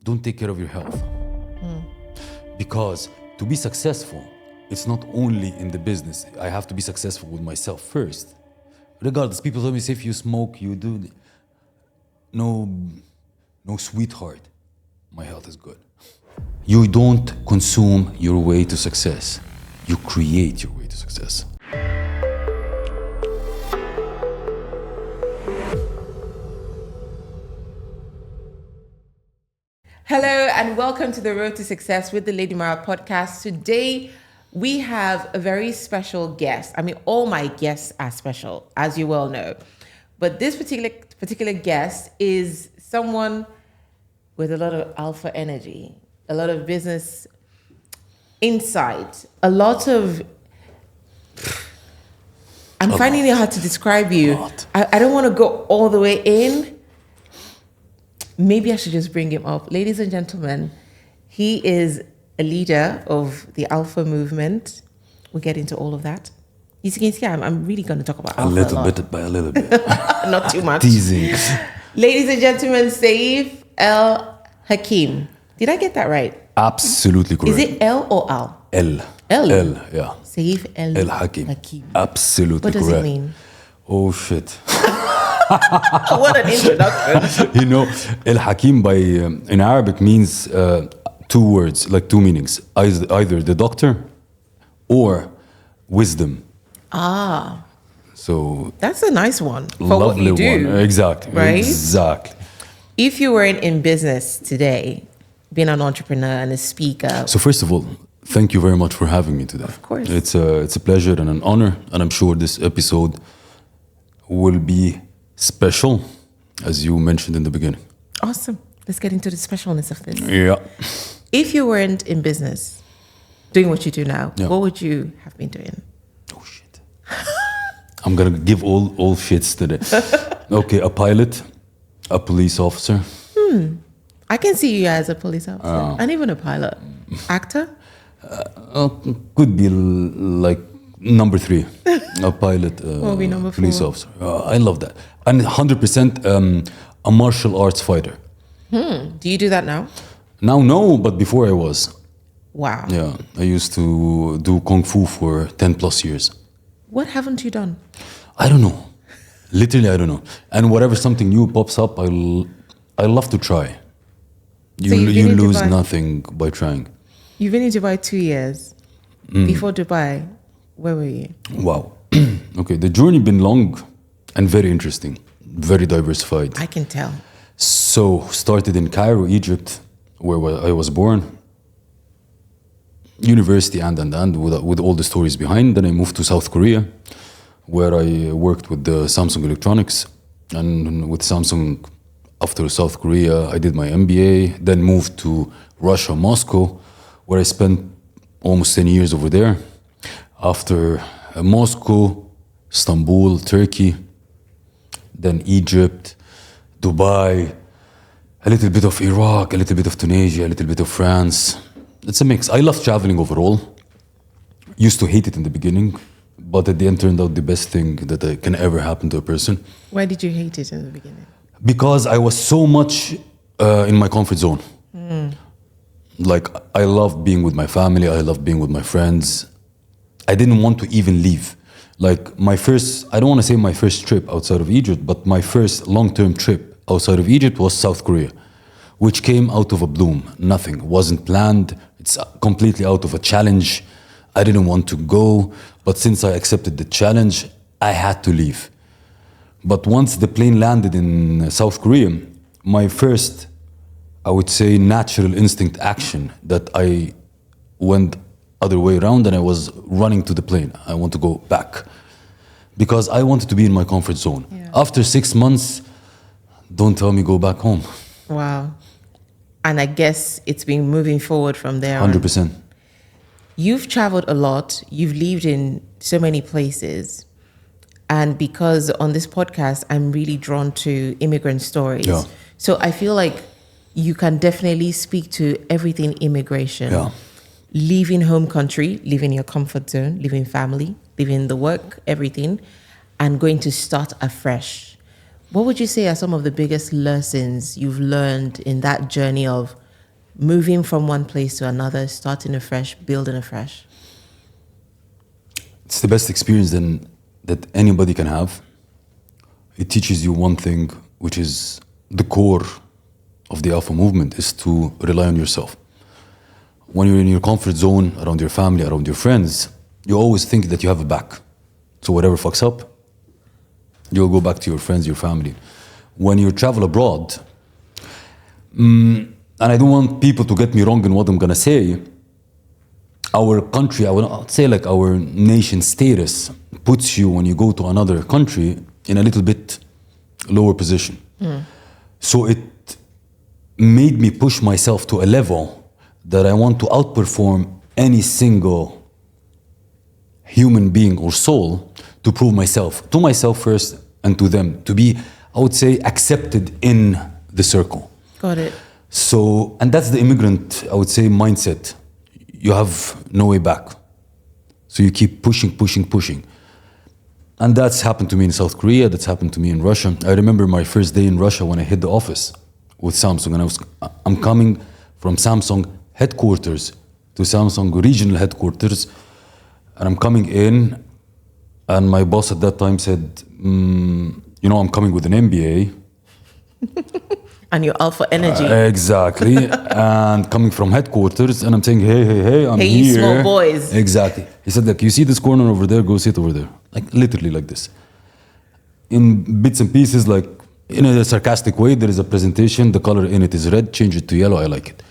don't take care of your health. Because to be successful, it's not only in the business. I have to be successful with myself first. Regardless, people tell me, say, if you smoke, you do... No, sweetheart. My health is good. You don't consume your way to success. You create your way to success. Hello and welcome to the Road to Success with the Lady Mayowa podcast. Today we have a very special guest. I mean, all my guests are special, as you well know. But this particular guest is someone with a lot of alpha energy, a lot of business insight, a lot of... I'm finding it hard to describe you. I don't want to go all the way in. Maybe I should just bring him up. Ladies and gentlemen, he is a leader of the Alpha movement. We'll get into all of that. You can see I'm really going to talk about Alpha a little bit. Not too much. Teasing. Ladies and gentlemen, Seif El Hakim. Did I get that right? Absolutely correct. Is it L or Al? L, yeah. Seif El Hakim. Absolutely correct. What does it mean? Oh, shit. What an introduction. You know, El Hakim in Arabic means two words, like two meanings. Either the doctor or wisdom. So that's a nice one for lovely what you do. One. Exactly. Right? Exactly. If you weren't in business today, being an entrepreneur and a speaker. So first of all, thank you very much for having me today. Of course. It's a pleasure and an honor, and I'm sure this episode will be special, as you mentioned in the beginning. Awesome. Let's get into the specialness of this. Yeah. If you weren't in business, doing what you do now, Yeah. what would you have been doing? Oh, shit. I'm going to give all shits today. Okay, a pilot, a police officer. I can see you as a police officer and even a pilot. Actor? Could be like number 3, a pilot, What will be number police 4? officer. I love that. And 100% a martial arts fighter. Do you do that now? Now, no, but before I was. Wow. Yeah, I used to do Kung Fu for 10 plus years. What haven't you done? I don't know. Literally, I don't know. And whatever something new pops up, I love to try. You in lose Dubai? nothing by trying. You've been in Dubai 2 years. Before Dubai, where were you? Wow. Okay, the journey been long and very interesting, very diversified. I can tell. So, started in Cairo, Egypt, where I was born. University and with all the stories behind. Then I moved to South Korea, where I worked with the Samsung Electronics. And with Samsung, after South Korea, I did my MBA. Then moved to Russia, Moscow, where I spent almost 10 years over there. After Moscow, Istanbul, Turkey, then Egypt, Dubai, a little bit of Iraq, a little bit of Tunisia, a little bit of France. It's a mix. I love traveling overall. Used to hate it in the beginning, but at the end turned out the best thing that can ever happen to a person. Why did you hate it in the beginning? Because I was so much in my comfort zone. Like, I love being with my family, I love being with my friends. I didn't want to even leave. Like, I don't want to say my first trip outside of Egypt, but my first long-term trip outside of Egypt was South Korea, which came out of a bloom. Nothing, wasn't planned. It's completely out of a challenge. I didn't want to go, but since I accepted the challenge, I had to leave. But once the plane landed in South Korea, my first, I would say, natural instinct action that I went other way around and I was running to the plane. I want to go back because I wanted to be in my comfort zone. Yeah. After 6 months, don't tell me go back home. Wow. And I guess it's been moving forward from there on. 100%. You've traveled a lot. You've lived in so many places. And because on this podcast, I'm really drawn to immigrant stories. Yeah. So I feel like you can definitely speak to everything immigration. Yeah. Leaving home country, leaving your comfort zone, leaving family, leaving the work, everything, and going to start afresh. What would you say are some of the biggest lessons you've learned in that journey of moving from one place to another, starting afresh, building afresh? It's the best experience that anybody can have. It teaches you one thing, which is the core of the Alpha movement, is to rely on yourself. When you're in your comfort zone, around your family, around your friends, you always think that you have a back. So whatever fucks up, you'll go back to your friends, your family. When you travel abroad, and I don't want people to get me wrong in what I'm gonna say, our country, I would not say like our nation status puts you, when you go to another country, in a little bit lower position. So it made me push myself to a level that I want to outperform any single human being or soul, to prove myself, to myself first and to them, to be, I would say, accepted in the circle. Got it. So, and that's the immigrant, I would say, mindset. You have no way back. So you keep pushing. And that's happened to me in South Korea, that's happened to me in Russia. I remember my first day in Russia when I hit the office with Samsung, and I'm coming from Samsung headquarters to Samsung regional headquarters, and I'm coming in, and my boss at that time said, I'm coming with an MBA. And your alpha energy. Exactly. And coming from headquarters, and I'm saying, hey, I'm hey, here. you small boys. Exactly. He said, like, you see this corner over there, go sit over there. Like, literally like this. In bits and pieces, like, in a sarcastic way, there is a presentation, the color in it is red, change it to yellow, I like it.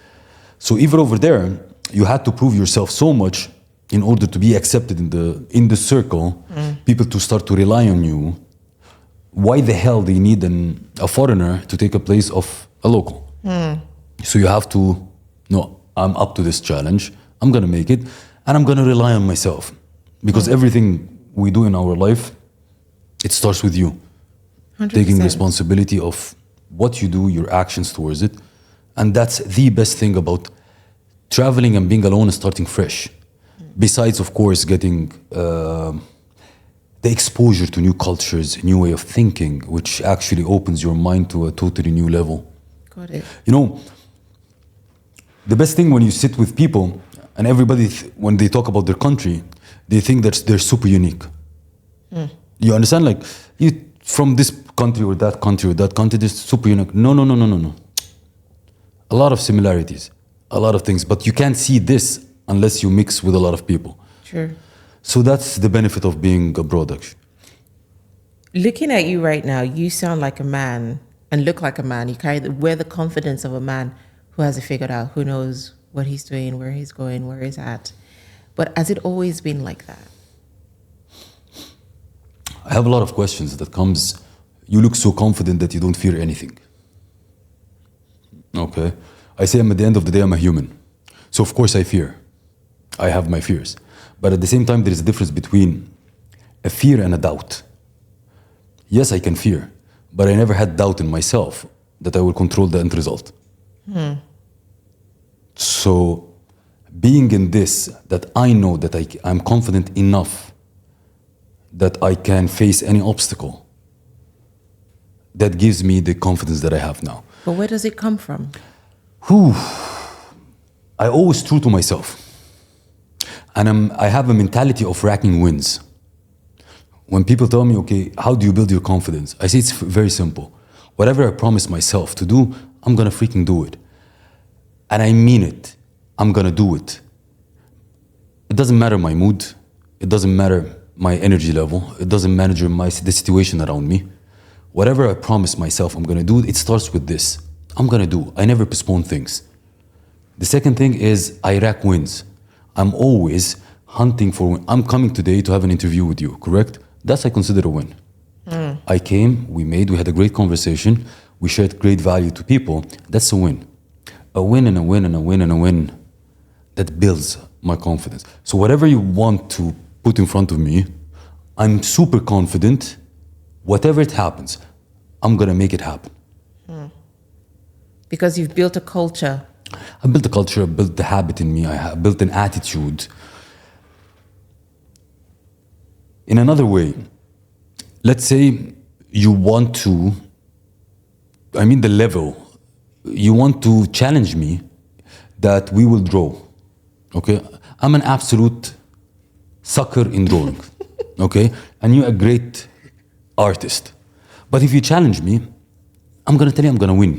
So even over there, you had to prove yourself so much in order to be accepted in the circle, people to start to rely on you. Why the hell do you need a foreigner to take a place of a local? So you have to, no, I'm up to this challenge, I'm gonna make it, and I'm gonna rely on myself. Because everything we do in our life, it starts with you. 100%. Taking responsibility of what you do, your actions towards it. And that's the best thing about traveling and being alone and starting fresh. Besides, of course, getting the exposure to new cultures, new way of thinking, which actually opens your mind to a totally new level. Got it. The best thing when you sit with people, and everybody, when they talk about their country, they think that they're super unique. You understand? Like, you from this country or that country, they're super unique. No. A lot of similarities, a lot of things, but you can't see this unless you mix with a lot of people. Sure. So that's the benefit of being abroad, actually. Looking at you right now, you sound like a man and look like a man. You wear the confidence of a man who has it figured out, who knows what he's doing, where he's going, where he's at. But has it always been like that? I have a lot of questions that comes, you look so confident that you don't fear anything. Okay. I say at the end of the day, I'm a human. So of course I fear. I have my fears. But at the same time, there is a difference between a fear and a doubt. Yes, I can fear, but I never had doubt in myself that I will control the end result. So being in this, that I know that I'm confident enough that I can face any obstacle, that gives me the confidence that I have now. But where does it come from? I always true to myself. And I have a mentality of racking wins. When people tell me, okay, how do you build your confidence? I say it's very simple. Whatever I promise myself to do, I'm gonna freaking do it. And I mean it. I'm gonna do it. It doesn't matter my mood. It doesn't matter my energy level. It doesn't matter the situation around me. Whatever I promise myself I'm gonna do, it starts with this. I'm gonna do. I never postpone things. The second thing is I rack wins. I'm always hunting for win. I'm coming today to have an interview with you, correct? That's I consider a win. I came, we had a great conversation, we shared great value to people. That's a win. A win and a win and a win and a win. That builds my confidence. So whatever you want to put in front of me, I'm super confident, whatever it happens, I'm gonna make it happen. Because you've built a culture. I built a culture, I built the habit in me, I built an attitude. In another way, let's say you want to, the level, you want to challenge me, that we will draw. Okay? I'm an absolute sucker in drawing. Okay? And you're a great artist. But if you challenge me, I'm gonna tell you I'm gonna win.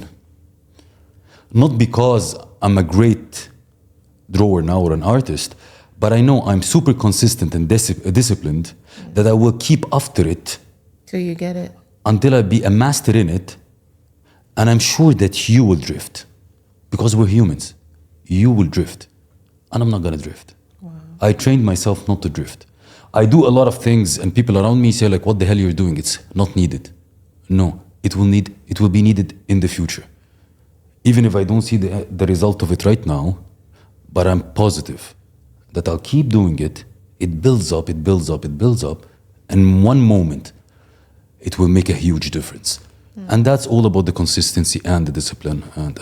Not because I'm a great drawer now or an artist, but I know I'm super consistent and disciplined that I will keep after it Till you get it. until I be a master in it. And I'm sure that you will drift because we're humans. You will drift and I'm not gonna drift. Wow. I trained myself not to drift. I do a lot of things and people around me say like, what the hell you're doing? It's not needed. No, it will be needed in the future. Even if I don't see the result of it right now, but I'm positive that I'll keep doing it. It builds up, it builds up, it builds up. And in one moment, it will make a huge difference. And that's all about the consistency and the discipline and.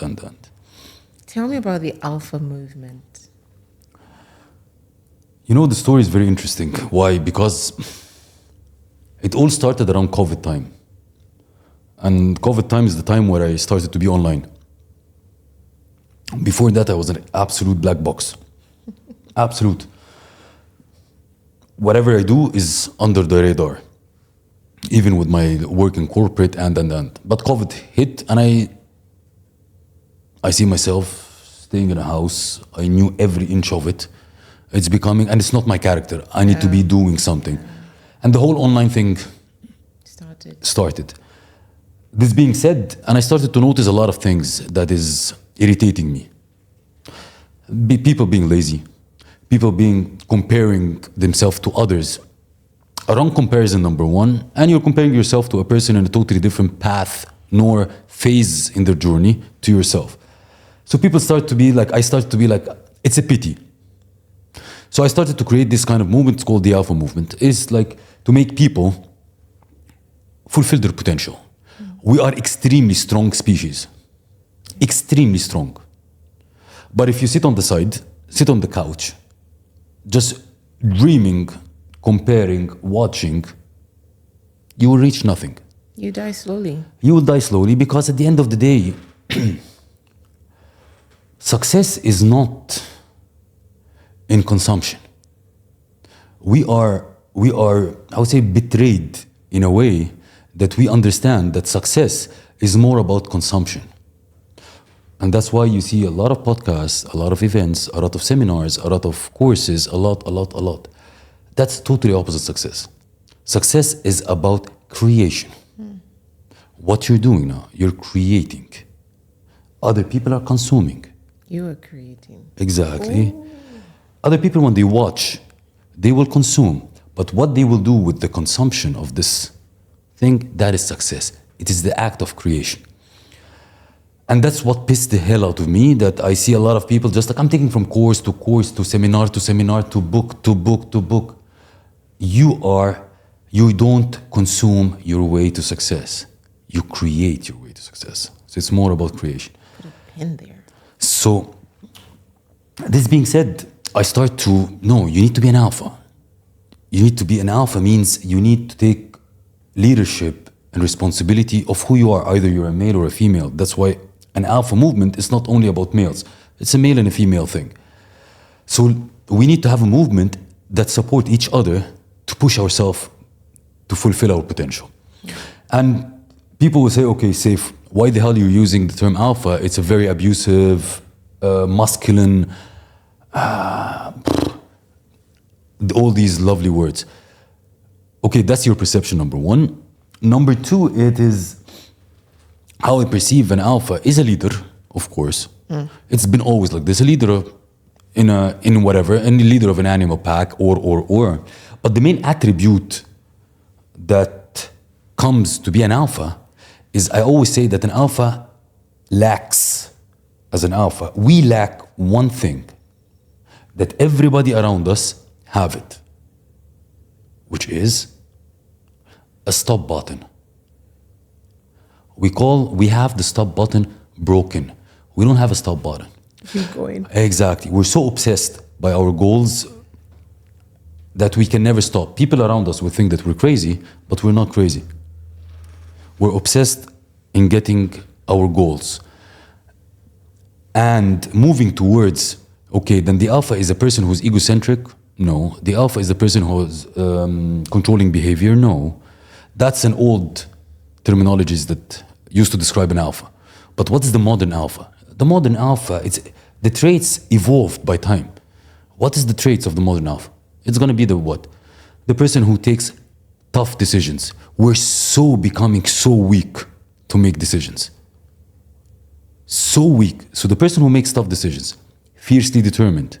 Tell me about the Alpha movement. You know, the story is very interesting. Why? Because it all started around COVID time. And COVID time is the time where I started to be online. Before that, I was an absolute black box. Absolute. Whatever I do is under the radar. Even with my work in corporate and. But COVID hit and I see myself staying in a house. I knew every inch of it. It's becoming, and it's not my character. I need to be doing something. And the whole online thing started. This being said, and I started to notice a lot of things that is irritating me. People being lazy, people comparing themselves to others. A wrong comparison, number one, and you're comparing yourself to a person in a totally different path nor phase in their journey to yourself. So people start to be like, I started to be like, it's a pity. So I started to create this kind of movement. It's called the Alpha movement. It's like to make people fulfill their potential. We are extremely strong species, extremely strong. But if you sit on the side, sit on the couch, just dreaming, comparing, watching, you will reach nothing. You die slowly. You will die slowly because at the end of the day, success is not in consumption. We are, I would say, betrayed in a way that we understand that success is more about consumption. And that's why you see a lot of podcasts, a lot of events, a lot of seminars, a lot of courses, a lot. That's totally opposite success. Success is about creation. What you're doing now, you're creating. Other people are consuming. You are creating. Exactly. Ooh. Other people, when they watch, they will consume. But what they will do with the consumption of this thing, that is success. It is the act of creation. And that's what pissed the hell out of me, that I see a lot of people just like, I'm taking from course to course, to seminar, to book. You don't consume your way to success. You create your way to success. So it's more about creation. Put a pin there. So, this being said, I start to, no, you need to be an alpha. You need to be an alpha means you need to take leadership and responsibility of who you are. Either you're a male or a female. That's why an alpha movement is not only about males. It's a male and a female thing. So we need to have a movement that support each other to push ourselves to fulfill our potential. And people will say, okay, Seif, why the hell are you using the term alpha? It's a very abusive, masculine, all these lovely words. Okay, that's your perception, number one. Number two, it is how I perceive an alpha is a leader, of course. It's been always like this, a leader in whatever, and a leader of an animal pack or. But the main attribute that comes to be an alpha is, I always say that an alpha lacks, as an alpha, we lack one thing that everybody around us have it, which is a stop button. We have the stop button broken. We don't have a stop button. Keep going. Exactly. We're so obsessed by our goals that we can never stop. People around us will think that we're crazy, but we're not crazy. We're obsessed in getting our goals. and moving towards, okay, then the alpha is a person who's egocentric? No. The alpha is the person who's controlling behavior? No. That's an old terminologies that used to describe an alpha. But what is the modern alpha? The modern alpha, the traits evolved by time. What is the traits of the modern alpha? It's going to be the what? The person who takes tough decisions. We're becoming so weak to make decisions. So weak. So the person who makes tough decisions, fiercely determined,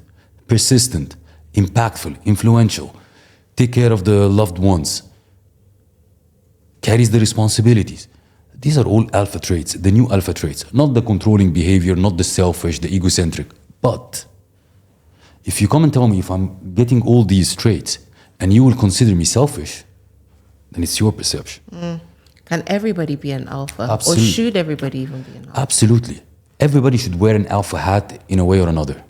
persistent, impactful, influential, take care of the loved ones, carries the responsibilities. These are all alpha traits, the new alpha traits. Not the controlling behavior, not the selfish, the egocentric. But if you come and tell me if I'm getting all these traits and you will consider me selfish, then it's your perception. Can everybody be an alpha? Absolutely. Or should everybody even be an alpha? Absolutely. Everybody should wear an alpha hat in a way or another.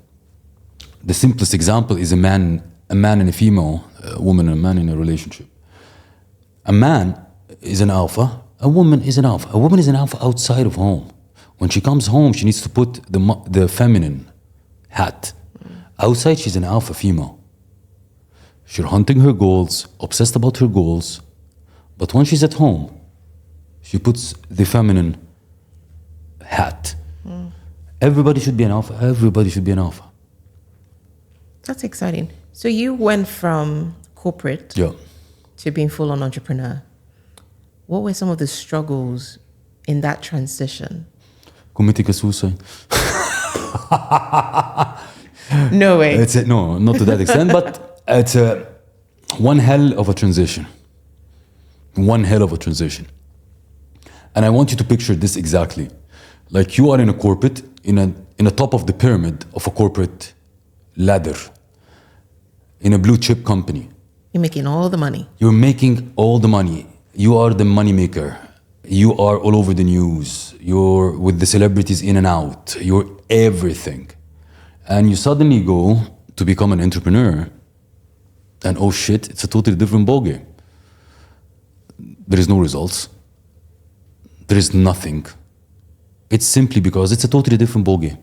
The simplest example is a man and a female, a woman and a man in a relationship. A man is an alpha, a woman is an alpha. A woman is an alpha outside of home. When she comes home, she needs to put the feminine hat. Outside, she's an alpha female. She's hunting her goals, obsessed about her goals. But when she's at home, she puts the feminine hat. Everybody should be an alpha. Everybody should be an alpha. That's exciting. So you went from corporate to being full-on entrepreneur. What were some of the struggles in that transition? Committing a suicide. No way. No, not to that extent, but it's one hell of a transition. One hell of a transition. And I want you to picture this exactly. Like you are in a corporate, in a top of the pyramid of a corporate ladder, in a blue chip company. You're making all the money. You're making all the money. You are the money maker. You are all over the news. You're with the celebrities in and out. You're everything. And you suddenly go to become an entrepreneur, and oh shit, it's a totally different ballgame. There is no results. There is nothing. It's simply because it's a totally different ballgame.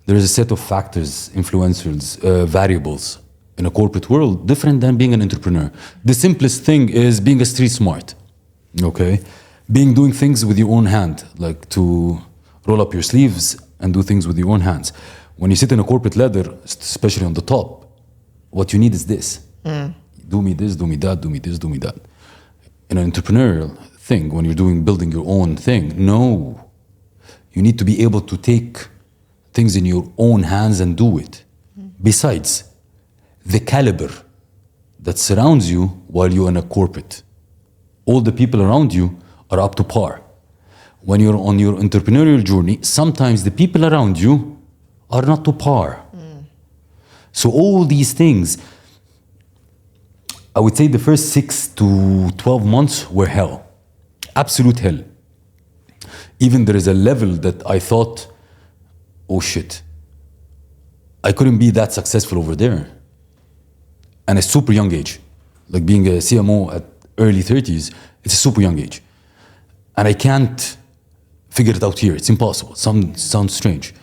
There is a set of factors, influencers, variables in a corporate world different than being an entrepreneur. The simplest thing is being a street smart, okay? Doing things with your own hand, like to roll up your sleeves and do things with your own hands. When you sit in a corporate ladder, especially on the top, what you need is this. Do me this, do me that, do me this, do me that. In an entrepreneurial thing, when you're building your own thing, no. You need to be able to take things in your own hands and do it. Besides, the caliber that surrounds you while you're in a corporate, all the people around you are up to par. When you're on your entrepreneurial journey, sometimes the people around you are not to par. So all these things, I would say the first 6 to 12 months were hell. Absolute hell. Even there is a level that I thought, oh shit, I couldn't be that successful over there. And a super young age, like being a CMO at early 30s, it's a super young age. And I can't figure it out here. It's impossible. Sounds strange.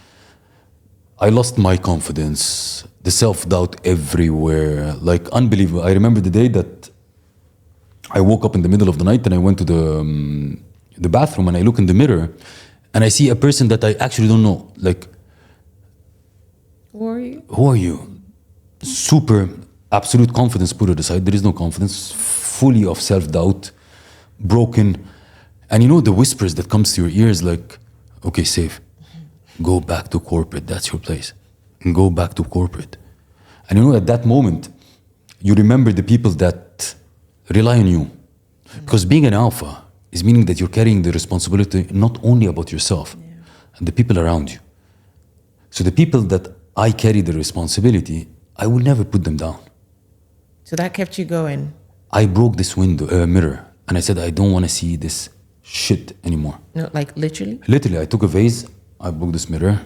I lost my confidence, the self-doubt everywhere, like unbelievable. I remember the day that I woke up in the middle of the night and I went to the bathroom and I look in the mirror and I see a person that I actually don't know. Like, Who are you? who are you? Super, absolute confidence put it aside. There is no confidence, fully of self-doubt, broken. And you know the whispers that comes to your ears like, okay, Seif, go back to corporate. That's your place. And go back to corporate. And you know, at that moment, you remember the people that rely on you. Because being an alpha is meaning that you're carrying the responsibility not only about yourself and the people around you. So the people that I carry the responsibility, I will never put them down. So that kept you going? I broke this mirror and I said, I don't want to see this shit anymore. No, like literally? Literally, I took a vase, I broke this mirror.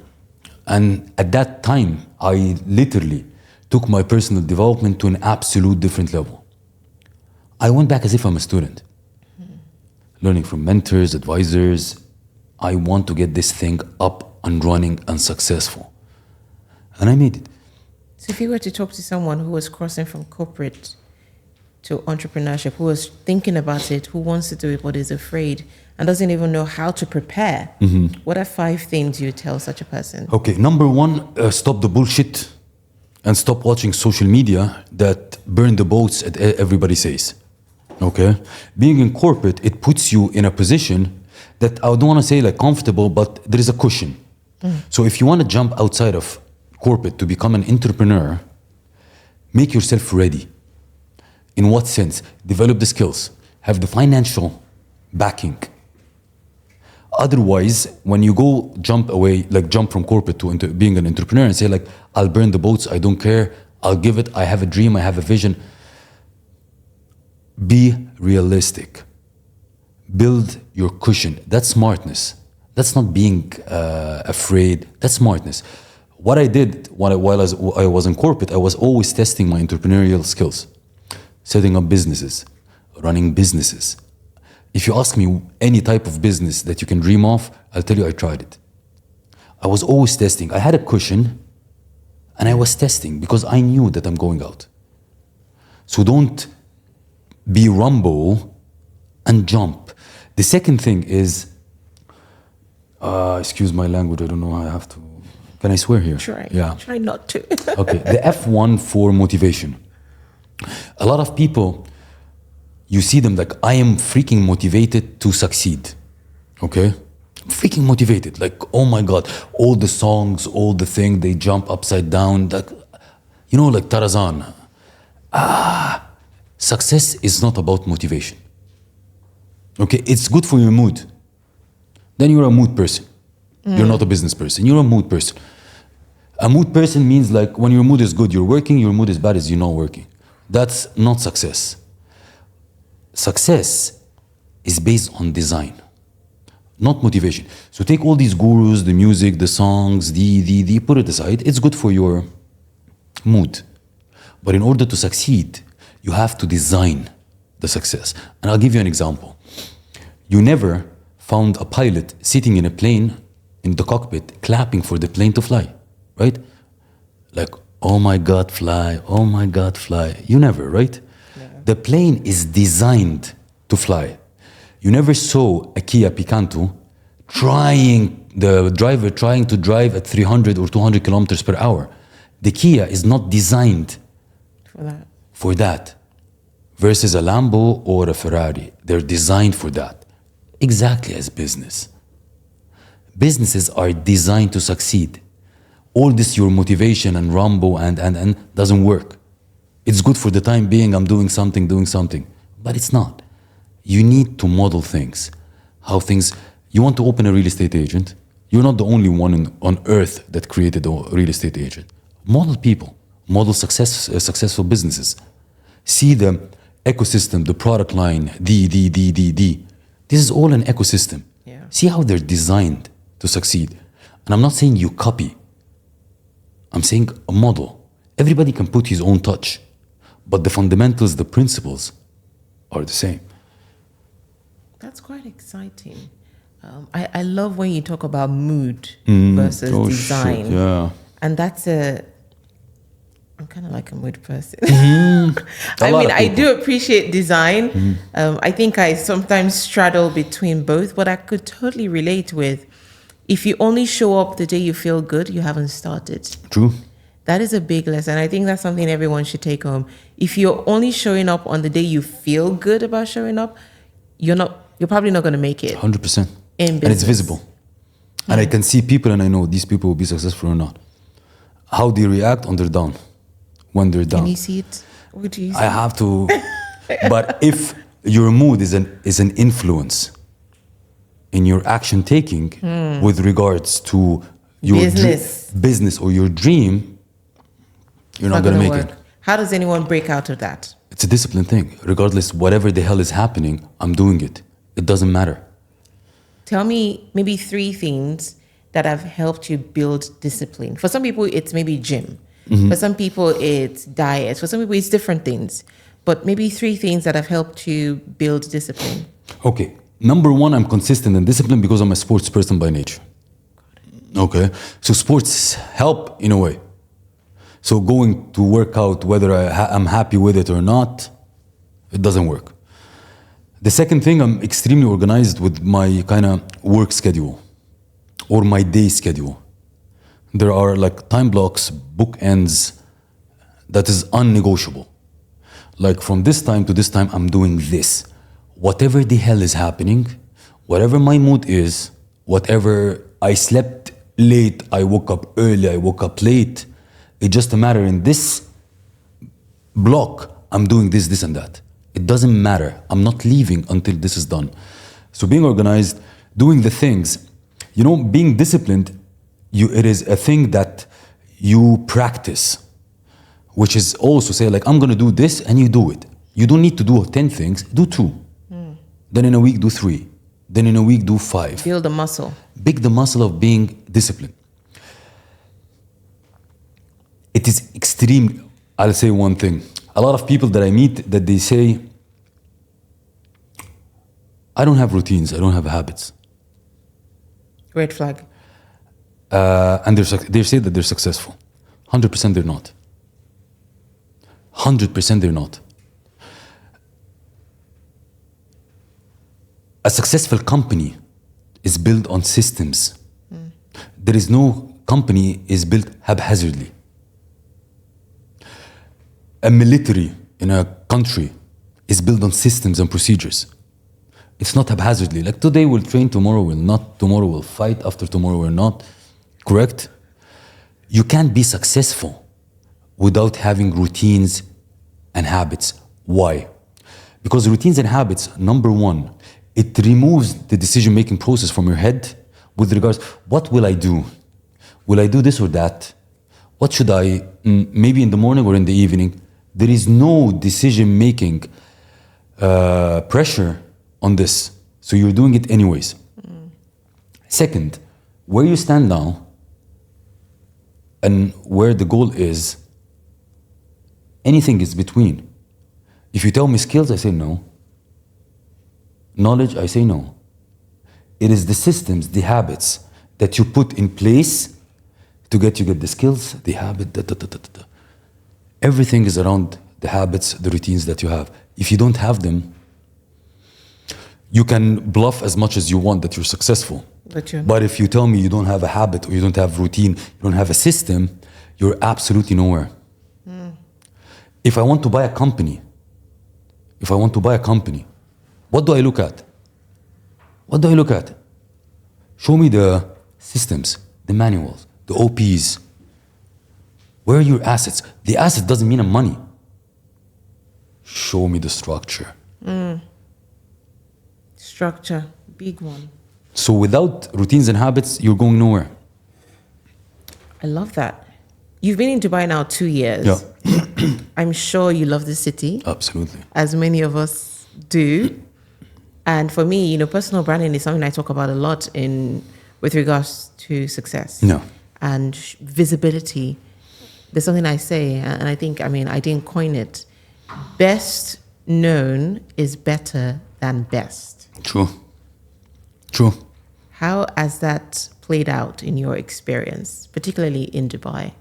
And at that time, I literally took my personal development to an absolute different level. I went back as if I'm a student. Learning from mentors, advisors. I want to get this thing up and running and successful. And I made it. So if you were to talk to someone who was crossing from corporate to entrepreneurship, who was thinking about it, who wants to do it but is afraid and doesn't even know how to prepare, what are 5 things you tell such a person? Okay, number 1, stop the bullshit and stop watching social media that burn the boats that everybody says. Okay? Being in corporate, it puts you in a position that I don't want to say like comfortable, but there is a cushion. So if you want to jump outside of corporate to become an entrepreneur, make yourself ready. In what sense? Develop the skills, have the financial backing. Otherwise, when you go jump from corporate to into being an entrepreneur and say like, I'll burn the boats, I don't care, I'll give it, I have a dream, I have a vision. Be realistic. Build your cushion. That's smartness. That's not being afraid. That's smartness. What I did while I was in corporate, I was always testing my entrepreneurial skills. Setting up businesses, running businesses. If you ask me any type of business that you can dream of, I'll tell you I tried it. I was always testing. I had a cushion and I was testing because I knew that I'm going out. So don't be Rambo and jump. The second thing is, excuse my language, I don't know how I have to. Can I swear here? Try. Yeah. Try not to. Okay, the F1 for motivation. A lot of people, you see them like, I am freaking motivated to succeed. Okay? Freaking motivated. Like, oh my God, all the songs, all the thing, they jump upside down. Like, you know, like Tarzan. Success is not about motivation. Okay, it's good for your mood. Then you're a mood person. You're not a business person. You're a mood person. A mood person means like when your mood is good, you're working. Your mood is bad, you're not working. That's not success. Success is based on design, not motivation. So take all these gurus, the music, the songs, put it aside. It's good for your mood. But in order to succeed, you have to design the success. And I'll give you an example. You never found a pilot sitting in a plane in the cockpit clapping for the plane to fly, right? Like, oh my God, fly, oh my God, fly. You never, right? No. The plane is designed to fly. You never saw a Kia Picanto the driver trying to drive at 300 or 200 kilometers per hour. The Kia is not designed for that. Versus a Lambo or a Ferrari. They're designed for that. Exactly as business. Businesses are designed to succeed. All this, your motivation and Rambo and doesn't work. It's good for the time being, I'm doing something, but it's not. You need to model things. You want to open a real estate agent, you're not the only one on earth that created a real estate agent. Model people, model successful businesses. See the ecosystem, the product line, This is all an ecosystem. Yeah. See how they're designed to succeed. And I'm not saying you copy. I'm saying a model. Everybody can put his own touch, but the fundamentals, the principles are the same. That's quite exciting. I love when you talk about mood versus design. Shit, yeah. And I'm kind of like a mood person. I do appreciate design. I think I sometimes straddle between both, but I could totally relate with, if you only show up the day you feel good, you haven't started. True. That is a big lesson. I think that's something everyone should take home. If you're only showing up on the day you feel good about showing up, you're probably not going to make it. 100%. And it's visible. And I can see people, and I know these people will be successful or not. How they react when they're down. Can you see it? What do you see? I have to. But if your mood is an influence in your action taking with regards to your business or your dream, you're not going to make it. How does anyone break out of that? It's a discipline thing. Regardless, whatever the hell is happening, I'm doing it. It doesn't matter. Tell me maybe 3 things that have helped you build discipline. For some people, it's maybe gym. For some people, it's diet. For some people, it's different things. But maybe 3 things that have helped you build discipline. Okay. Number 1, I'm consistent and disciplined because I'm a sports person by nature. Okay. So sports help in a way. So going to work out, whether I'm happy with it or not, it doesn't work. The second thing, I'm extremely organized with my kind of work schedule or my day schedule. There are like time blocks, bookends, that is unnegotiable. Like from this time to this time, I'm doing this. Whatever the hell is happening, whatever my mood is, whatever I slept late, I woke up early, I woke up late, it's just a matter in this block, I'm doing this, this and that. It doesn't matter. I'm not leaving until this is done. So being organized, doing the things, being disciplined, it is a thing that you practice, which is also say like, I'm going to do this, and you do it. You don't need to do 10 things, do 2. Then in a week, do 3. Then in a week, do 5. Build the muscle. Build the muscle of being disciplined. It is extreme. I'll say one thing. A lot of people that I meet, that they say, I don't have routines, I don't have habits. Red flag. And they say that they're successful. 100% they're not. 100% they're not. A successful company is built on systems. There is no company is built haphazardly. A military in a country is built on systems and procedures. It's not haphazardly. Like today we'll train, tomorrow we'll not, tomorrow we'll fight, after tomorrow we're not. Correct? You can't be successful without having routines and habits. Why? Because routines and habits, number one, it removes the decision-making process from your head with regards, what will I do? Will I do this or that? What should I, maybe in the morning or in the evening? There is no decision-making pressure on this. So you're doing it anyways. Second, where you stand now and where the goal is, anything is between. If you tell me skills, I say no. Knowledge, I say no. It is the systems, the habits that you put in place to get the skills, the habit, Everything is around the habits, the routines that you have. If you don't have them, you can bluff as much as you want that you're successful. But if you tell me you don't have a habit or you don't have routine, you don't have a system, you're absolutely nowhere. If I want to buy a company, what do I look at? What do I look at? Show me the systems, the manuals, the OPs. Where are your assets? The asset doesn't mean money. Show me the structure. Structure, big one. So without routines and habits, you're going nowhere. I love that. You've been in Dubai now 2 years. Yeah. I'm sure you love the city. Absolutely. As many of us do. And for me, personal branding is something I talk about a lot with regards to success. No. And visibility. There's something I say, and I think, I didn't coin it. Best known is better than best. True. How has that played out in your experience, particularly in Dubai?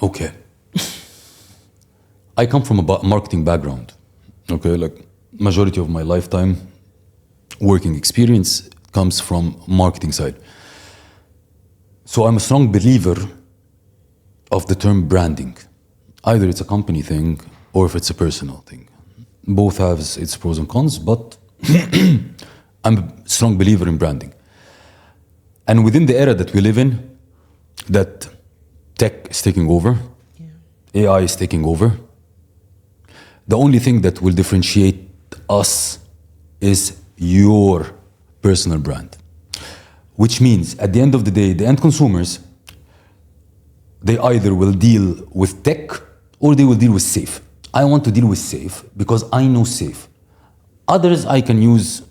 Okay. I come from a marketing background. Okay, like majority of my lifetime working experience comes from marketing side. So I'm a strong believer of the term branding. Either it's a company thing or if it's a personal thing. Both have its pros and cons, but I'm a strong believer in branding. And within the era that we live in, that tech is taking over, AI is taking over, the only thing that will differentiate us is your personal brand. Which means, at the end of the day, the end consumers, they either will deal with tech or they will deal with Seif. I want to deal with Seif because I know Seif. Others, I can use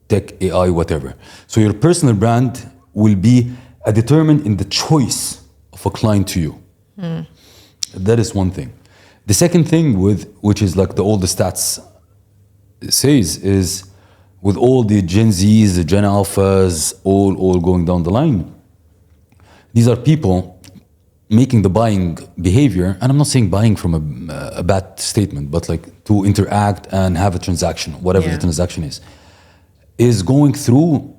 tech, AI, whatever. So your personal brand will be determined in the choice of a client to you. That is one thing. The second thing, which is like all the stats says, is with all the Gen Zs, the Gen Alphas, all going down the line. These are people making the buying behavior, and I'm not saying buying from a bad statement, but like to interact and have a transaction, whatever the transaction is going through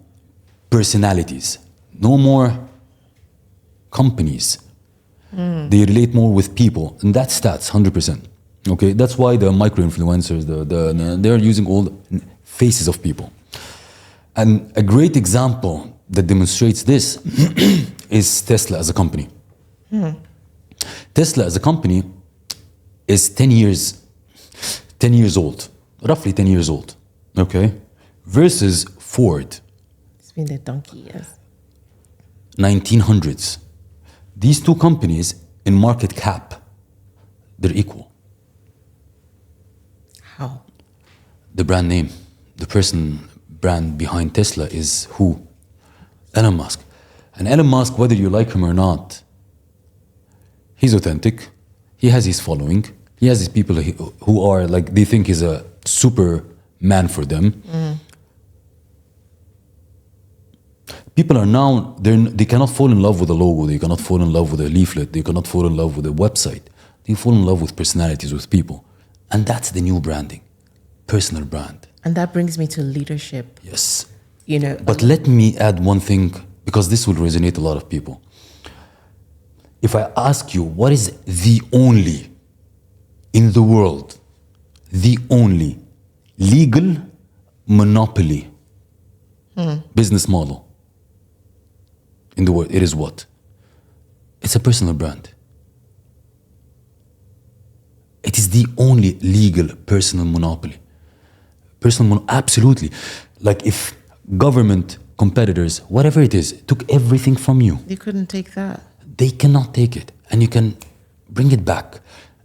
personalities. No more companies. They relate more with people, and that's stats, 100%. Okay, that's why the micro-influencers, they're using all the faces of people. And a great example that demonstrates this is Tesla as a company. Tesla as a company is 10 years old, roughly 10 years old, okay? Versus Ford. It's been a donkey years. 1900s. These two companies in market cap, they're equal. How? The brand name, the brand behind Tesla is who? Elon Musk. And Elon Musk, whether you like him or not, he's authentic. He has his following. He has these people who are like, they think he's a superman for them. People are now, they cannot fall in love with a logo. They cannot fall in love with a leaflet. They cannot fall in love with a website. They fall in love with personalities, with people. And that's the new branding, personal brand. And that brings me to leadership. Yes. You know, But let me add one thing, because this will resonate a lot of people. If I ask you, what is the only in the world, the only legal monopoly business model in the world, it is what? It's a personal brand. It is the only legal personal monopoly. Absolutely. Like if government, competitors, whatever it is, took everything from you, they couldn't take that. they cannot take it, and you can bring it back.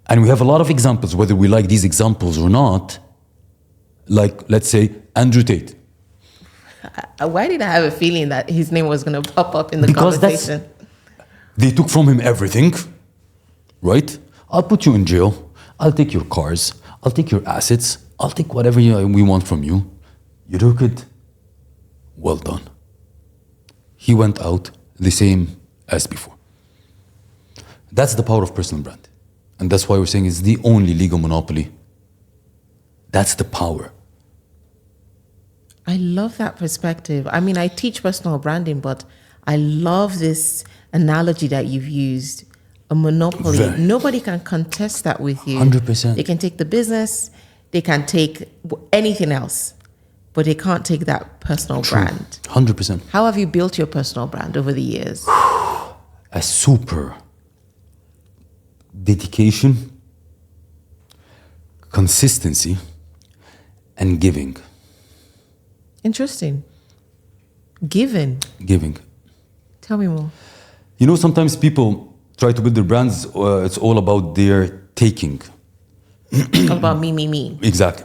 And we have a lot of examples, whether we like these examples or not. Like, let's say, Andrew Tate. Why did I have a feeling that his name was going to pop up in the Because conversation? They took from him everything, right? I'll put you in jail. I'll take your cars. I'll take your assets. I'll take whatever we want from you. You took it. Well done. He went out the same as before. That's the power of personal brand. And that's why we're saying it's the only legal monopoly. That's the power. I love that perspective. I mean, I teach personal branding, but I love this analogy that you've used. A monopoly. Nobody can contest that with you. 100%. They can take the business. They can take anything else, but they can't take that personal brand. 100%. How have you built your personal brand over the years? A super dedication, consistency, and giving. Interesting. Giving. Tell me more. You know, sometimes people try to build their brands, it's all about their taking. All about me. Exactly.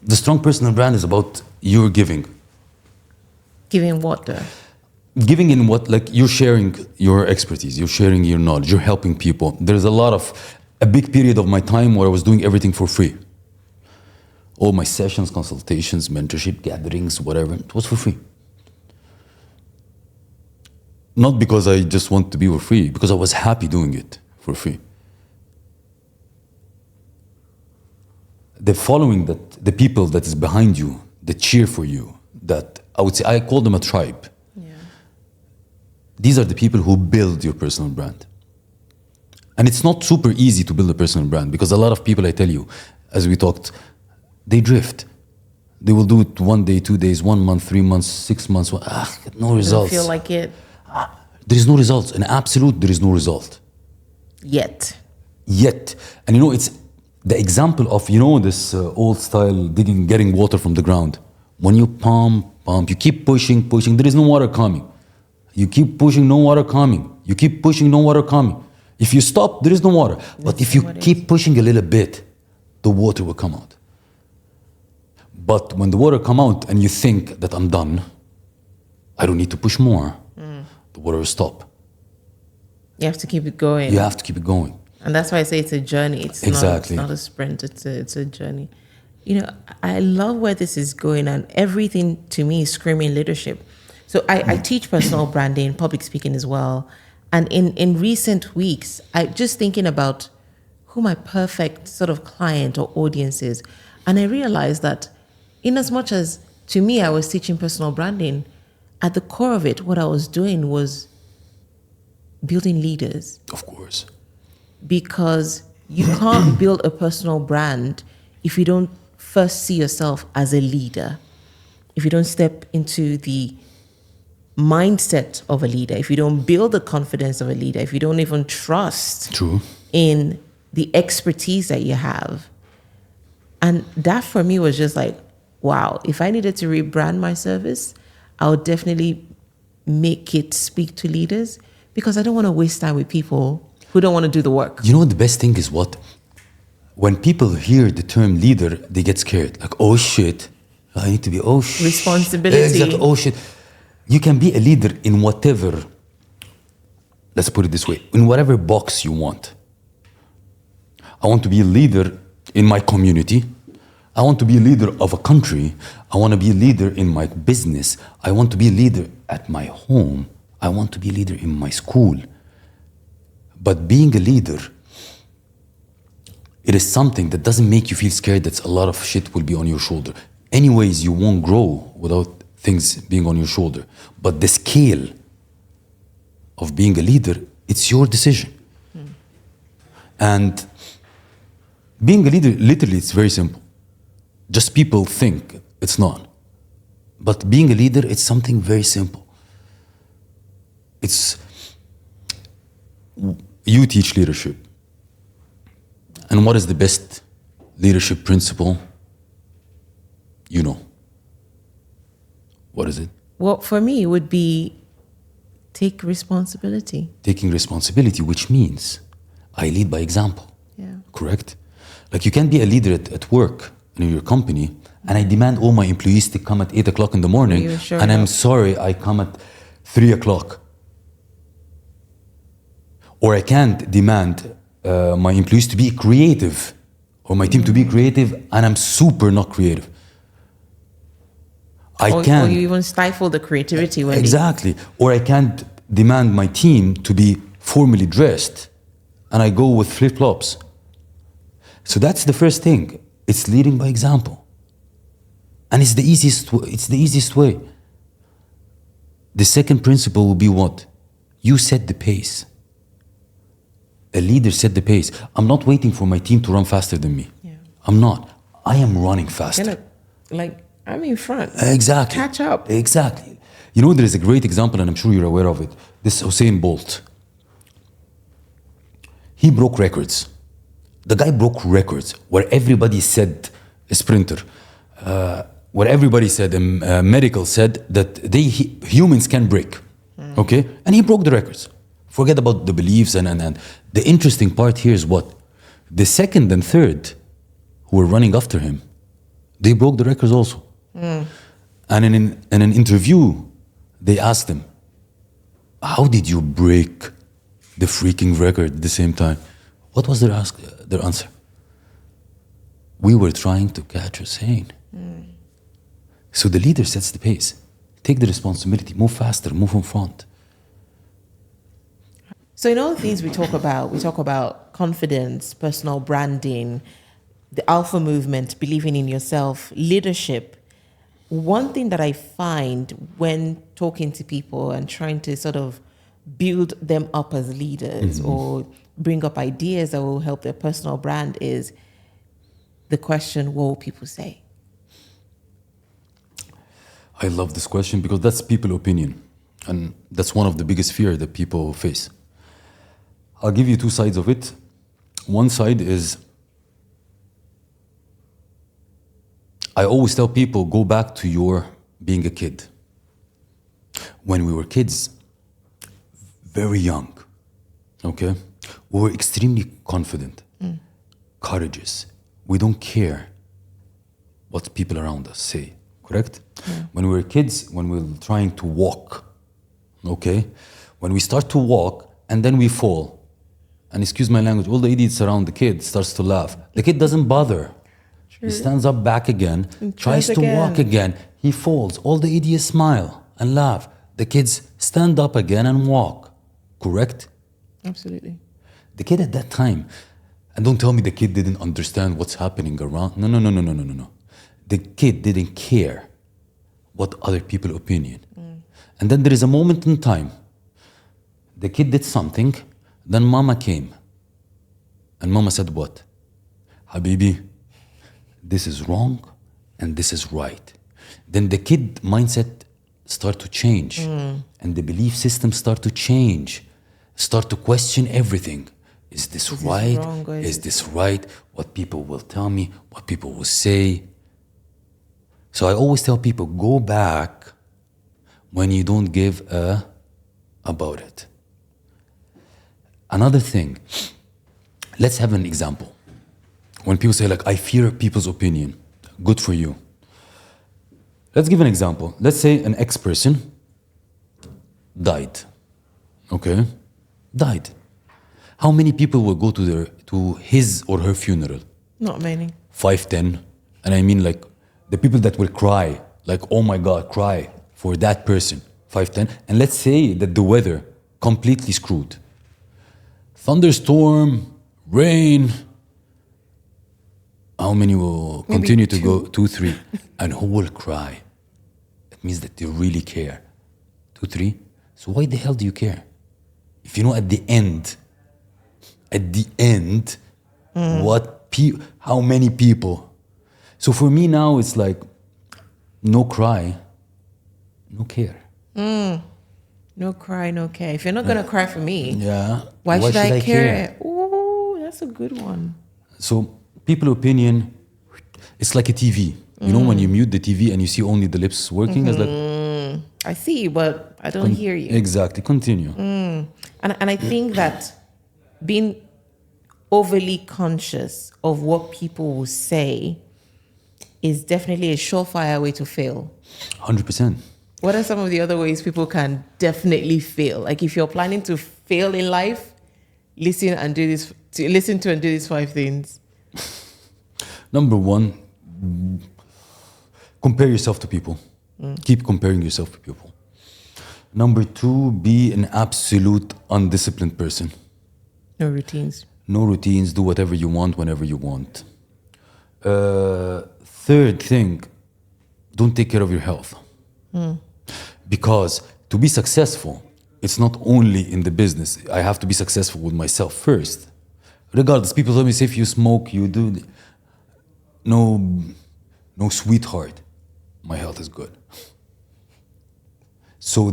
The strong personal brand is about your giving. Giving what though? Giving in what? Like you're sharing your expertise, you're sharing your knowledge, you're helping people. There's a big period of my time where I was doing everything for free. All my sessions, consultations, mentorship, gatherings, whatever, it was for free. Not because I just want to be for free, because I was happy doing it for free. The following that, the people that is behind you, that cheer for you, that I would say, I call them a tribe. Yeah. These are the people who build your personal brand. And it's not super easy to build a personal brand because a lot of people, I tell you, as we talked, they drift. They will do it 1 day, 2 days, 1 month, 3 months, 6 months. No results. Don't feel like it. There is no results. In absolute, there is no result. Yet. And you know, it's the example of, you know, this old style getting water from the ground. When you pump, you keep pushing, there is no water coming. You keep pushing, no water coming. You keep pushing, no water coming. If you stop, there is no water. But if you keep pushing a little bit, the water will come out. But when the water come out and you think that I'm done, I don't need to push more, the water will stop. You have to keep it going. You have to keep it going. And that's why I say it's a journey. It's Exactly. not a sprint. It's a journey. I love where this is going, and everything to me is screaming leadership. So I teach personal branding, public speaking as well. And in recent weeks, I just thinking about who my perfect sort of client or audience is. And I realized that in as much as to me, I was teaching personal branding, at the core of it, what I was doing was building leaders. Of course. Because you can't build a personal brand if you don't first see yourself as a leader, if you don't step into the mindset of a leader, if you don't build the confidence of a leader, if you don't even trust True. in the expertise that you have. And that for me was just like, wow, if I needed to rebrand my service, I would definitely make it speak to leaders, because I don't want to waste time with people who don't want to do the work. You know what the best thing is what? When people hear the term leader, they get scared. Like, oh shit, I need to be, oh shit. Responsibility. Exactly, oh shit. You can be a leader in whatever, let's put it this way, in whatever box you want. I want to be a leader in my community. I want to be a leader of a country. I want to be a leader in my business. I want to be a leader at my home. I want to be a leader in my school. But being a leader, it is something that doesn't make you feel scared that a lot of shit will be on your shoulder. Anyways, you won't grow without things being on your shoulder. But the scale of being a leader, it's your decision. And being a leader, literally, it's very simple. Just people think it's not. But being a leader, it's something very simple. It's, you teach leadership. And what is the best leadership principle? You know. What is it? Well, for me, it would be take responsibility. Taking responsibility, which means I lead by example. Yeah. Correct? Like, you can't be a leader at work and in your company, and I demand all my employees to come at 8 o'clock in the morning, and I'm sorry, I come at 3 o'clock. Or I can't demand my employees to be creative, or my team to be creative, and I'm super not creative. I can't. Or you even stifle the creativity. When exactly. Or I can't demand my team to be formally dressed, and I go with flip-flops. So that's the first thing. It's leading by example. And it's the easiest way. The second principle will be what? You set the pace. A leader set the pace. I'm not waiting for my team to run faster than me. Yeah. I'm not. I am running faster. Kind of, like, I'm in front. Exactly. Catch up. Exactly. You know, there is a great example, and I'm sure you're aware of it. This Usain Bolt. He broke records. The guy broke records where everybody said, a sprinter, where everybody said, medical said that humans can break. Okay? And he broke the records. Forget about the beliefs and the interesting part here is what? The second and third who were running after him, they broke the records also. And in an interview, they asked him, how did you break the freaking record at the same time? What was their answer? We were trying to catch Hussein. So the leader sets the pace. Take the responsibility, move faster, move in front. So in all the things we talk about confidence, personal branding, the alpha movement, believing in yourself, leadership. One thing that I find when talking to people and trying to sort of build them up as leaders or bring up ideas that will help their personal brand is the question, what will people say? I love this question because that's people's opinion. And that's one of the biggest fears that people face. I'll give you two sides of it. One side is, I always tell people, go back to your being a kid. When we were kids, very young, okay? We were extremely confident, courageous. We don't care what people around us say, correct? When we were kids, when we were trying to walk, okay? When we start to walk and then we fall, and excuse my language, all the idiots around the kid starts to laugh. The kid doesn't bother. True. He stands up back again, And tries tries to again. walk again. He falls. All the idiots smile and laugh. The kids stand up again and walk. Correct? Absolutely. The kid at that time, and don't tell me the kid didn't understand what's happening around. No, no, no, no, no, no, no, no. The kid didn't care what other people's opinion. And then there is a moment in time. The kid did something, then mama came. And mama said what? Habibi, this is wrong and this is right. Then the kid mindset start to change. And the belief system start to change. Start to question everything. Is this right? wrong or Is this right? What people will tell me, what people will say. So I always tell people, go back when you don't give a about it. Another thing, let's have an example. When people say like, I fear people's opinion, good for you. Let's give an example. Let's say an ex-person died, okay? Died. How many people will go to his or her funeral? Not many. 5, 10, and I mean like the people that will cry, like, oh my God, cry for that person, 5, 10. And let's say that the weather completely screwed. Thunderstorm, rain. How many will Maybe continue to 2. go? 2, 3. And who will cry? It means that they really care. 2, 3. So why the hell do you care? If you know at the end, how many people? So for me now, it's like, no cry, no care. No cry, no care. If you're not gonna cry for me, Yeah. why should I care? Ooh, that's a good one. So people opinion, it's like a TV. You know when you mute the TV and you see only the lips working? It's like, I see, but I don't hear you. Exactly, continue. And I think that being overly conscious of what people will say is definitely a surefire way to fail. 100%. What are some of the other ways people can definitely fail? Like if you're planning to fail in life, listen to and do these 5 things. Number 1, compare yourself to people. Keep comparing yourself to people. Number 2, be an absolute undisciplined person. No routines. No routines, do whatever you want, whenever you want. Third thing, don't take care of your health. Because to be successful, it's not only in the business. I have to be successful with myself first. Regardless, people tell me, say, if you smoke, you do... No, sweetheart. My health is good. So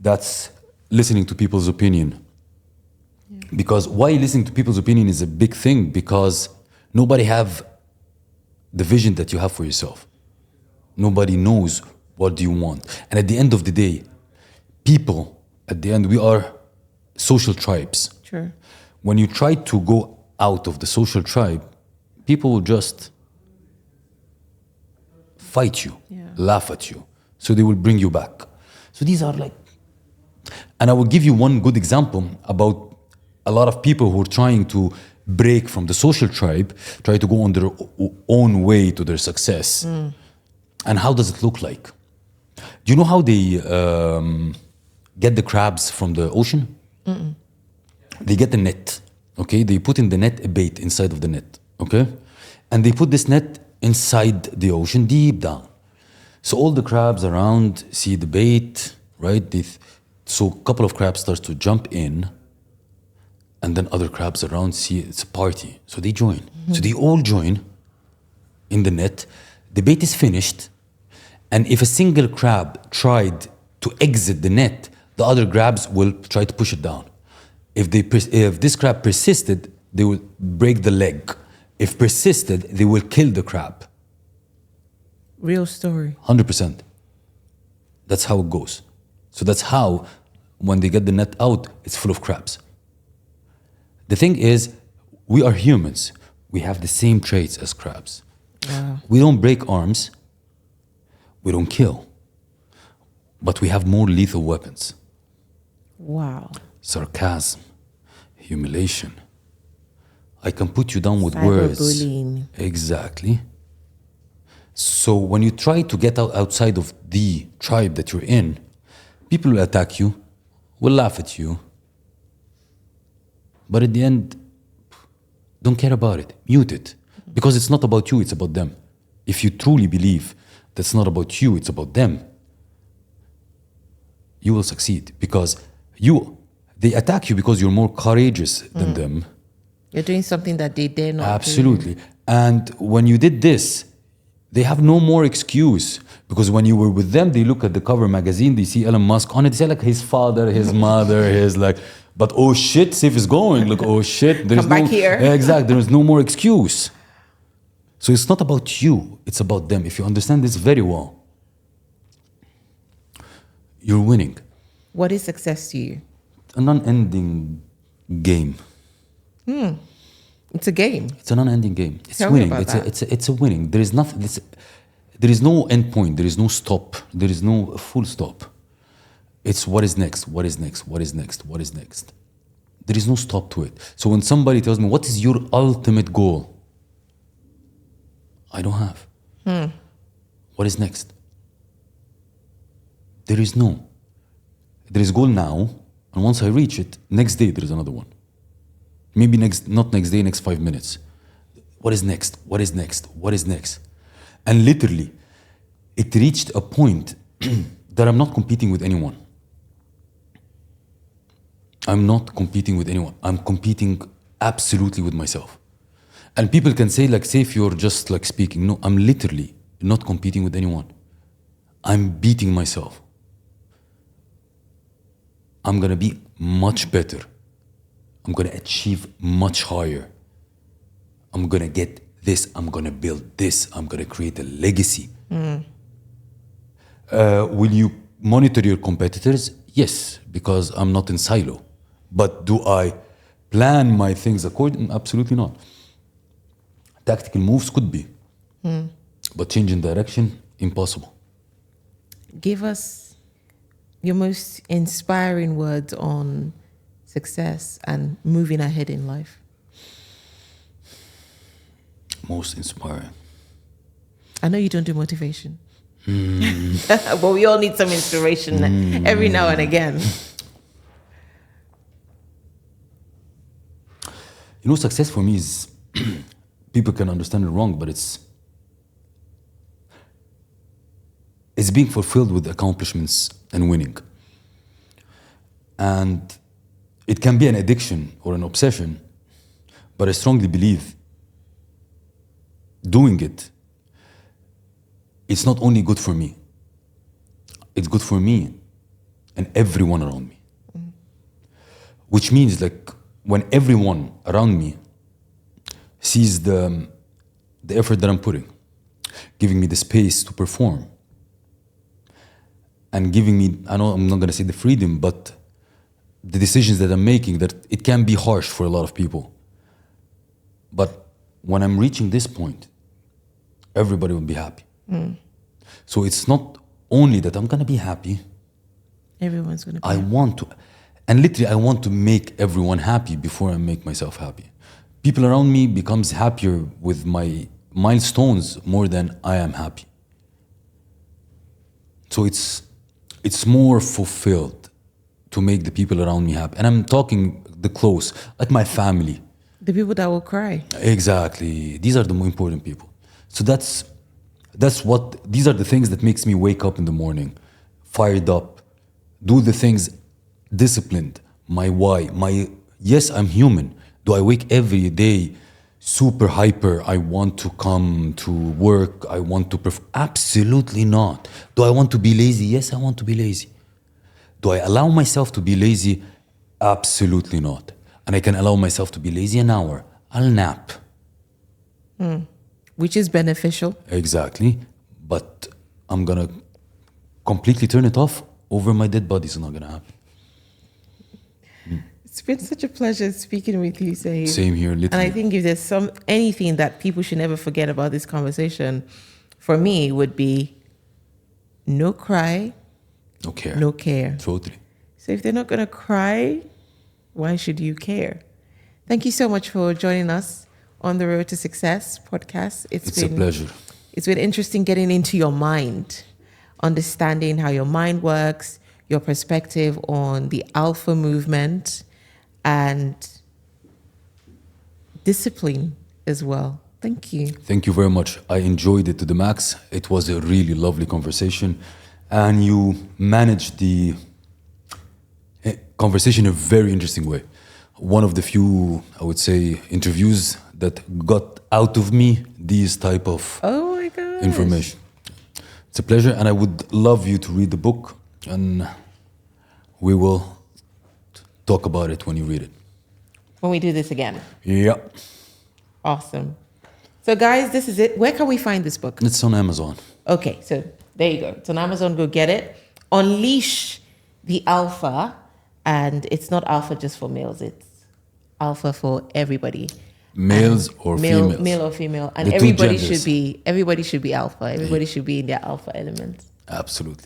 that's listening to people's opinion. Because why listening to people's opinion is a big thing, because nobody have the vision that you have for yourself. Nobody knows what do you want. And at the end of the day, people, at the end, we are social tribes. True. When you try to go out of the social tribe, people will just fight you, laugh at you. So they will bring you back. So these are like, and I will give you one good example about a lot of people who are trying to break from the social tribe, try to go on their own way to their success. And how does it look like? Do you know how they get the crabs from the ocean? They get the net, okay? They put in the net a bait inside of the net, okay? And they put this net inside the ocean, deep down. So all the crabs around see the bait, right? So a couple of crabs starts to jump in, and then other crabs around see it's a party. So they join. So they all join in the net. The bait is finished, and if a single crab tried to exit the net, the other crabs will try to push it down. If this crab persisted, they will break the leg. If persisted, they will kill the crab. Real story. 100%. That's how it goes. So that's how, when they get the net out, it's full of crabs. The thing is, we are humans. We have the same traits as crabs. Wow. We don't break arms. We don't kill. But we have more lethal weapons. Wow. Sarcasm, humiliation, I can put you down with words. Cyberbullying. Exactly. So when you try to get outside of the tribe that you're in, people will attack you, will laugh at you. But at the end, don't care about it. Mute it. Because it's not about you, it's about them. If you truly believe that's not about you, it's about them, you will succeed. Because they attack you because you're more courageous than them. You're doing something that they dare not Absolutely. And when you did this, they have no more excuse. Because when you were with them, they look at the cover magazine, they see Elon Musk on it, they say like his father, his mother, his like, but oh shit, Seif is going. Look, oh shit. Come back here. Exactly, there is no more excuse. So it's not about you, it's about them. If you understand this very well, you're winning. What is success to you? A non-ending game. It's a game. It's an unending game. It's Tell me winning. about that. It's a winning. There is nothing. There is no end point. There is no stop. There is no full stop. It's what is next. What is next? What is next? What is next? There is no stop to it. So when somebody tells me, "What is your ultimate goal?" I don't have. What is next? There is no. There is goal now, and once I reach it, next day there is another one. Maybe not next day, next 5 minutes. What is next? What is next? What is next? And literally, it reached a point that I'm not competing with anyone. I'm not competing with anyone. I'm competing absolutely with myself. And people can say like, Seif, you're just like speaking. No, I'm literally not competing with anyone. I'm beating myself. I'm gonna be much better. I'm gonna achieve much higher. I'm gonna get this. I'm gonna build this. I'm gonna create a legacy. Will you monitor your competitors? Yes, because I'm not in silo. But do I plan my things accordingly? Absolutely not. Tactical moves could be, but changing direction, impossible. Give us your most inspiring words on success and moving ahead in life. Most inspiring. I know you don't do motivation, but we all need some inspiration every now and again. You know, success for me is, people can understand it wrong, but it's being fulfilled with accomplishments and winning. And it can be an addiction or an obsession, but I strongly believe doing it's not only good for me, it's good for me and everyone around me. Which means like when everyone around me sees the effort that I'm putting, giving me the space to perform, and giving me, I know I'm not gonna say the freedom, but the decisions that I'm making, that it can be harsh for a lot of people. But when I'm reaching this point, everybody will be happy. So it's not only that I'm gonna be happy, Everyone's going to be I want to, and literally I want to make everyone happy before I make myself happy. People around me becomes happier with my milestones more than I am happy. So it's more fulfilled to make the people around me happy. And I'm talking the close, like my family. the people that will cry. Exactly. These are the more important people. So these are the things that makes me wake up in the morning, fired up, do the things disciplined, my why, yes, I'm human. Do I wake every day super hyper? I want to come to work. I want to absolutely not. Do I want to be lazy? Yes, I want to be lazy. Do I allow myself to be lazy? Absolutely not. And I can allow myself to be lazy an hour. I'll nap. Which is beneficial. Exactly. But I'm gonna completely turn it off over my dead body. It's not gonna happen. It's been such a pleasure speaking with you, Seif. Same here, literally. And I think if there's anything that people should never forget about this conversation, for me, would be no cry, No care. no care. Totally. So if they're not going to cry, why should you care? Thank you so much for joining us on the Road to Success podcast. It's a pleasure. It's been interesting getting into your mind, understanding how your mind works, your perspective on the alpha movement, and discipline as well. Thank you. Thank you very much. I enjoyed it to the max. It was a really lovely conversation. And you managed the conversation in a very interesting way. One of the few, I would say, interviews that got out of me these type of Oh my gosh. information. It's a pleasure, and I would love you to read the book, and we will talk about it when you read it. When we do this again. Yeah. Awesome. So guys, this is it. Where can we find this book? It's on Amazon. Okay, so there you go. It's on Amazon. Go get it. Unleash the alpha, and it's not alpha just for males. It's alpha for everybody. Males or females. Male or female, and The two everybody genders. should be alpha. Everybody should be in their alpha element. Absolutely.